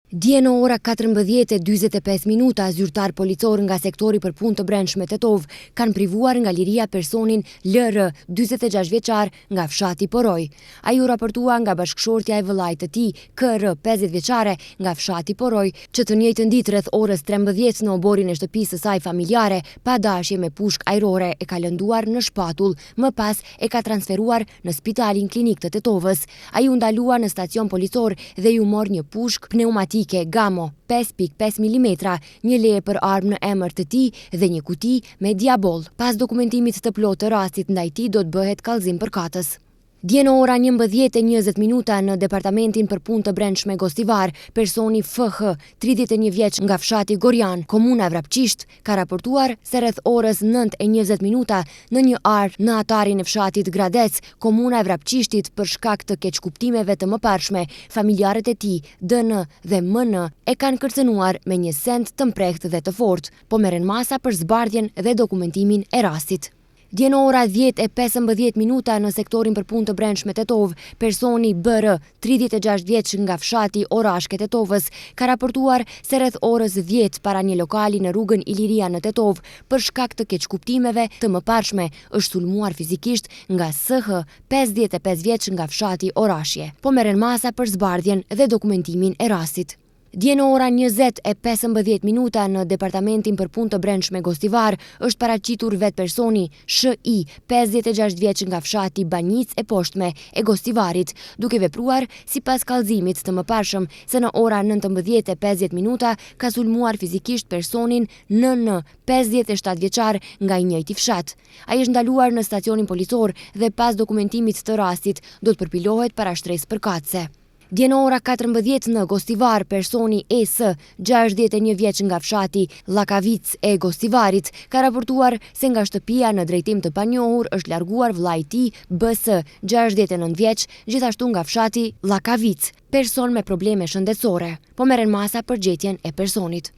Dje në ora 14:45, zyrtar policor nga sektori për punë të brendshme Tetov kanë privuar nga liria personin LR, 46 vjeçar, nga fshati Poroj. Ai u raportua nga bashkëshortja e vëllait të tij, KR, 50 vjeçare, nga fshati Poroj, që të njëjtën ditë rreth orës 13 në oborin e shtëpisë së saj familjare, pa dashje me pushkë ajrore, e ka lënduar në shpatull, më pas e ka transferuar në Spitalin Klinik të Tetovës. Ai u ndalua në stacion policor dhe ju mor një pushkë pneumatik Gamo 5.5 mm, një leje për armë në emër të tij dhe një kuti me diabol. Pas dokumentimit të plotë të rastit ndaj tij do të bëhet kallëzim përkatës. Dje në ora 11:20 në departamentin për punë të brendshme Gostivar, personi FH, 31 vjeç, nga fshati Gorjan, komuna e Vrapçisht, ka raportuar se rreth orës 9:20 në një arë në atarin e fshatit Gradec, komuna e Vrapçishtit, për shkak të keqkuptimeve të mëparshme, familjarët e tij, DN dhe MN, e kanë kërcënuar me një send të mprehtë dhe të fortë, po merren masa për zbardhjen dhe dokumentimin e rastit. Dje në ora 10:15 në sektorin për punë të brendshme Tetov, personi BR, 36 vjeç, nga fshati Orashke Tetovës, ka raportuar se rreth orës 10 para një lokali në rrugën Iliria në Tetov, për shkak të keqkuptimeve të mëparshme, është sulmuar fizikisht nga SH, 55 vjeç, nga fshati Orashje, po merren masa për zbardhjen dhe dokumentimin e rastit. Dje në ora 20:15 në departamentin për punë të brendshme Gostivar është paraqitur vetë personi SHI, 56 vjeç, nga fshati Banjic e Poshtme e Gostivarit, duke vepruar sipas kallëzimit të mëparshëm se në ora 19:50 ka sulmuar fizikisht personin NN, 57 vjeçar, nga i njëjti fshat. Ai është ndaluar në stacionin policor dhe pas dokumentimit të rastit do të përpilohet para shtresë përkatëse. Dje në ora 14 në Gostivar, personi ES, 61 vjeç, nga fshati Llakavic e Gostivarit, ka raportuar se nga shtëpia në drejtim të panjohur është larguar vllai i tij BS, 69 vjeç, gjithashtu nga fshati Llakavic, person me probleme shëndetësore, po merren masa për gjetjen e personit.